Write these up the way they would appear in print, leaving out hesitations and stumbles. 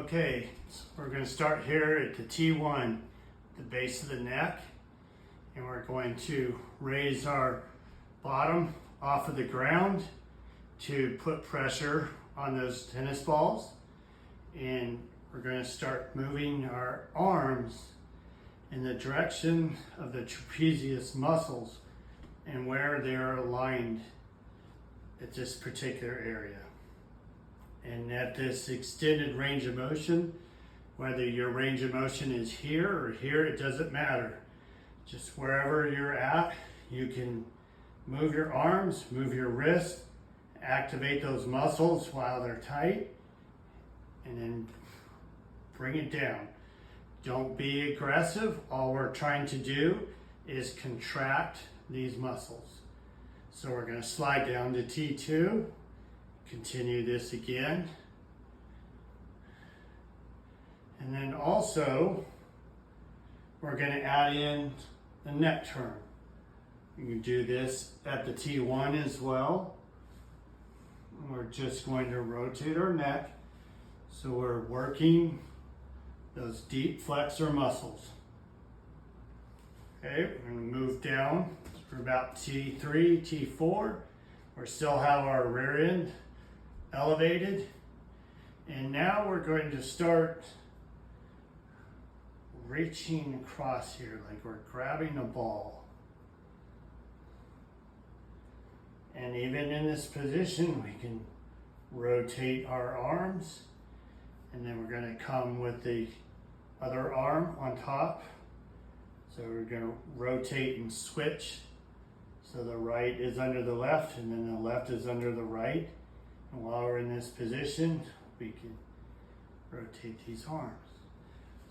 Okay, so we're going to start here at the T1, the base of the neck, and we're going to raise our bottom off of the ground to put pressure on those tennis balls. And we're going to start moving our arms in the direction of the trapezius muscles and where they're aligned at this particular area. And at this extended range of motion, whether your range of motion is here or here, it doesn't matter. Just wherever you're at, you can move your arms, move your wrists, activate those muscles while they're tight, and then bring it down. Don't be aggressive. All we're trying to do is contract these muscles. So we're going to slide down to T2. Continue this again. And then also, we're going to add in the neck turn. You can do this at the T1 as well. We're just going to rotate our neck. So we're working those deep flexor muscles. Okay, we're going to move down for about T3, T4. We still have our rear end elevated. And now we're going to start reaching across here like we're grabbing a ball. And even in this position, we can rotate our arms. And then we're going to come with the other arm on top. So we're going to rotate and switch. So the right is under the left, and then the left is under the right. And while we're in this position, we can rotate these arms.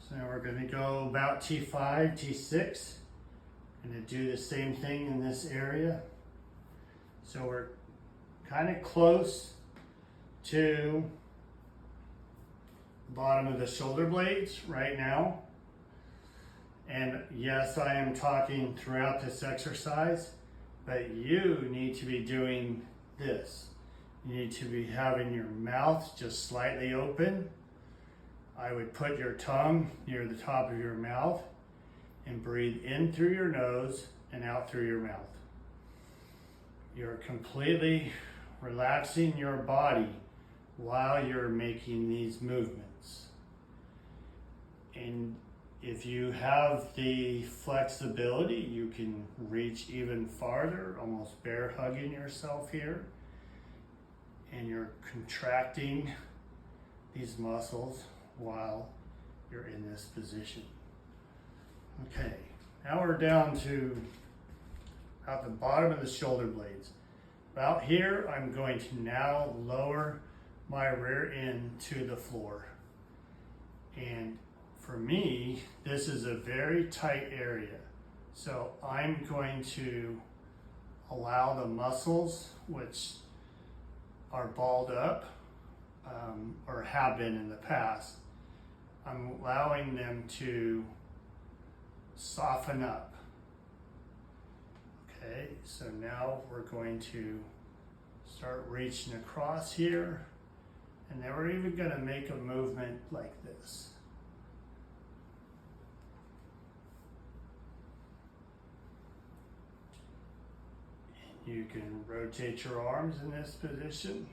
So now we're going to go about T5, T6. Going to do the same thing in this area. So we're kind of close to the bottom of the shoulder blades right now. And yes, I am talking throughout this exercise, but you need to be doing this. You need to be having your mouth just slightly open. I would put your tongue near the top of your mouth and breathe in through your nose and out through your mouth. You're completely relaxing your body while you're making these movements. And if you have the flexibility, you can reach even farther, almost bear hugging yourself here. And you're contracting these muscles while you're in this position. Okay, now we're down to about the bottom of the shoulder blades. About here, I'm going to now lower my rear end to the floor. And for me, this is a very tight area. So I'm going to allow the muscles, which are balled up or have been in the past, I'm allowing them to soften up. Okay, so now we're going to start reaching across here, and then we're even going to make a movement like this. You can rotate your arms in this position,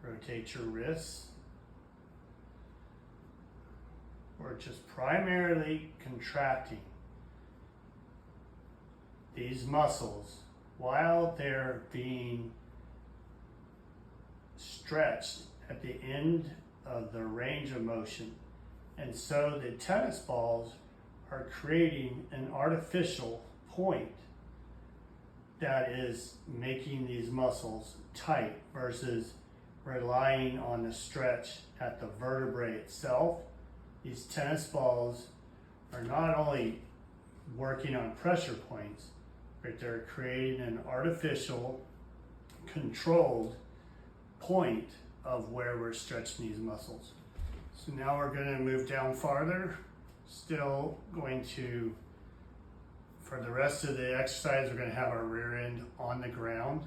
rotate your wrists. We're just primarily contracting these muscles while they're being stretched at the end of the range of motion. And so the tennis balls are creating an artificial point that is making these muscles tight versus relying on the stretch at the vertebrae itself. These tennis balls are not only working on pressure points, but they're creating an artificial, controlled point of where we're stretching these muscles. So now we're going to move down farther, still going to, for the rest of the exercise, we're going to have our rear end on the ground.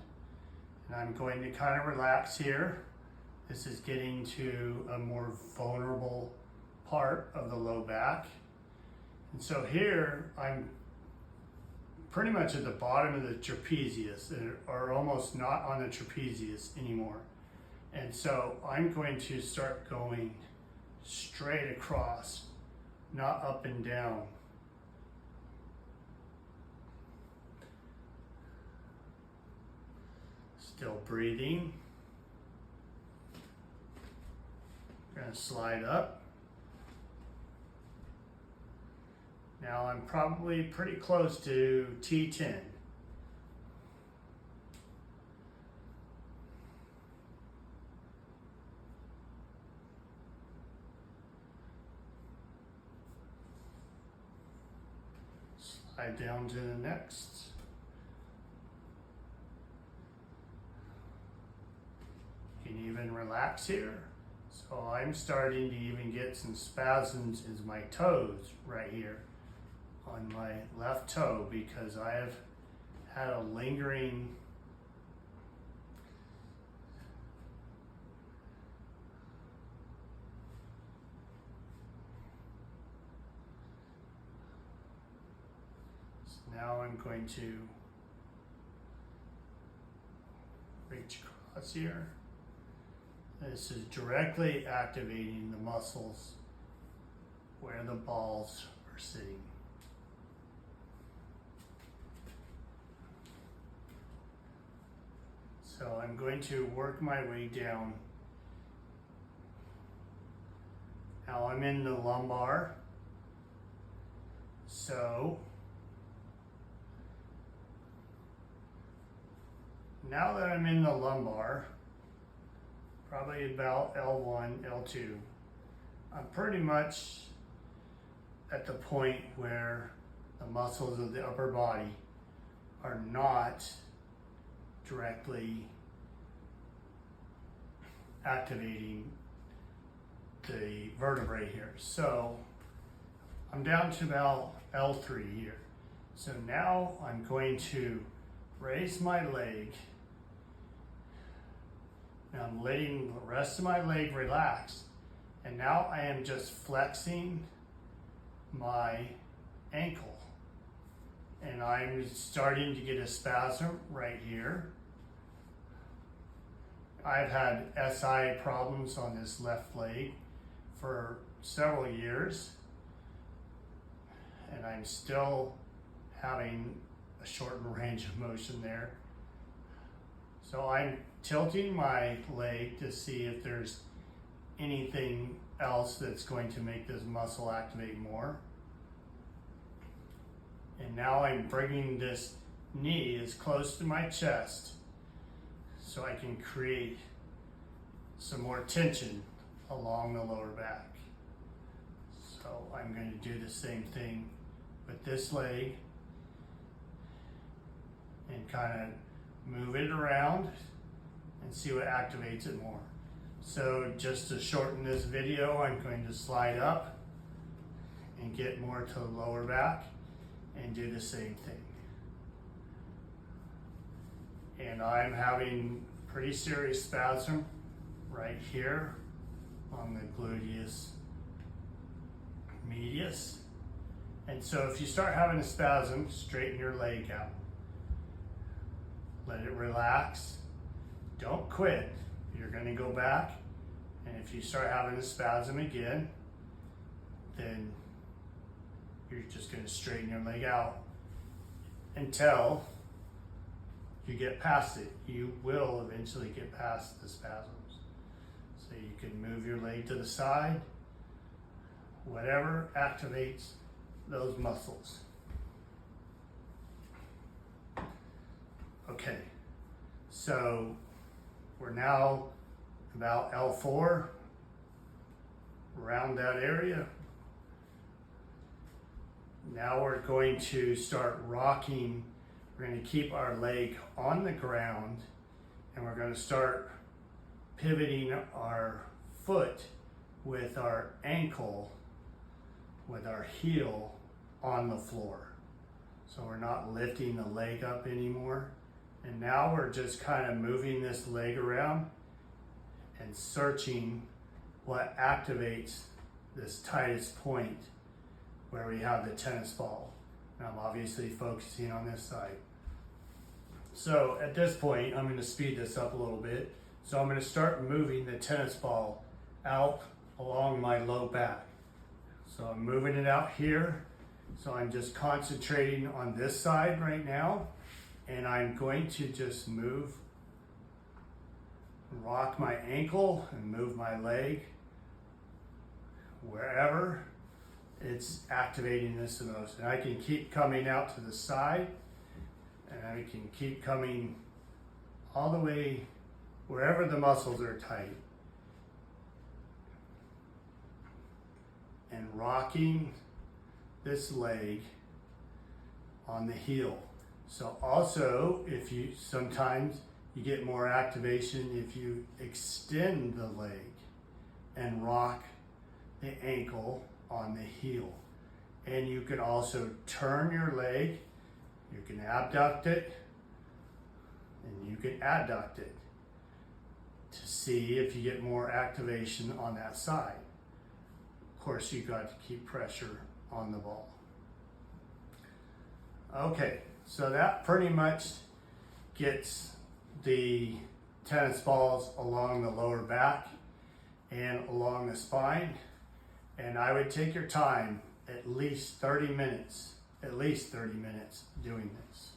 And I'm going to kind of relax here. This is getting to a more vulnerable part of the low back. And so here I'm pretty much at the bottom of the trapezius, or almost not on the trapezius anymore. And so I'm going to start going straight across, not up and down. Still breathing. I'm going to slide up. Now I'm probably pretty close to T10. Slide down to the next. You can even relax here. So I'm starting to even get some spasms in my toes right here on my left toe, because I have had a lingering so now I'm going to reach across here. This is directly activating the muscles where the balls are sitting. So I'm going to work my way down. Now I'm in the lumbar. So now that I'm in the lumbar, probably about L1, L2, I'm pretty much at the point where the muscles of the upper body are not directly activating the vertebrae here. So I'm down to about L3 here. So now I'm going to raise my leg. Now I'm letting the rest of my leg relax. And now I am just flexing my ankle. And I'm starting to get a spasm right here. I've had SI problems on this left leg for several years, and I'm still having a shortened range of motion there. So I'm tilting my leg to see if there's anything else that's going to make this muscle activate more. And now I'm bringing this knee as close to my chest so I can create some more tension along the lower back. So I'm going to do the same thing with this leg and kind of move it around and see what activates it more. So just to shorten this video, I'm going to slide up and get more to the lower back and do the same thing. And I'm having pretty serious spasm right here on the gluteus medius. And so if you start having a spasm, straighten your leg out. Let it relax. Don't quit. You're going to go back, and if you start having a spasm again, then you're just going to straighten your leg out until you get past it. You will eventually get past the spasms. So you can move your leg to the side, whatever activates those muscles. Okay, so we're now about L4, around that area. Now we're going to start rocking. We're going to keep our leg on the ground, and we're going to start pivoting our foot with our ankle, with our heel on the floor. So we're not lifting the leg up anymore. And now we're just kind of moving this leg around and searching what activates this tightest point where we have the tennis ball. And I'm obviously focusing on this side. So at this point, I'm going to speed this up a little bit. So I'm going to start moving the tennis ball out along my low back. So I'm moving it out here. So I'm just concentrating on this side right now. And I'm going to just move, rock my ankle and move my leg wherever it's activating this the most. And I can keep coming out to the side, and I can keep coming all the way wherever the muscles are tight. And rocking this leg on the heel. So also, if you sometimes you get more activation if you extend the leg and rock the ankle on the heel. And you can also turn your leg, you can abduct it, and you can adduct it to see if you get more activation on that side. Of course, you got to keep pressure on the ball. Okay, so that pretty much gets the tennis balls along the lower back and along the spine. And I would take your time, at least 30 minutes doing this.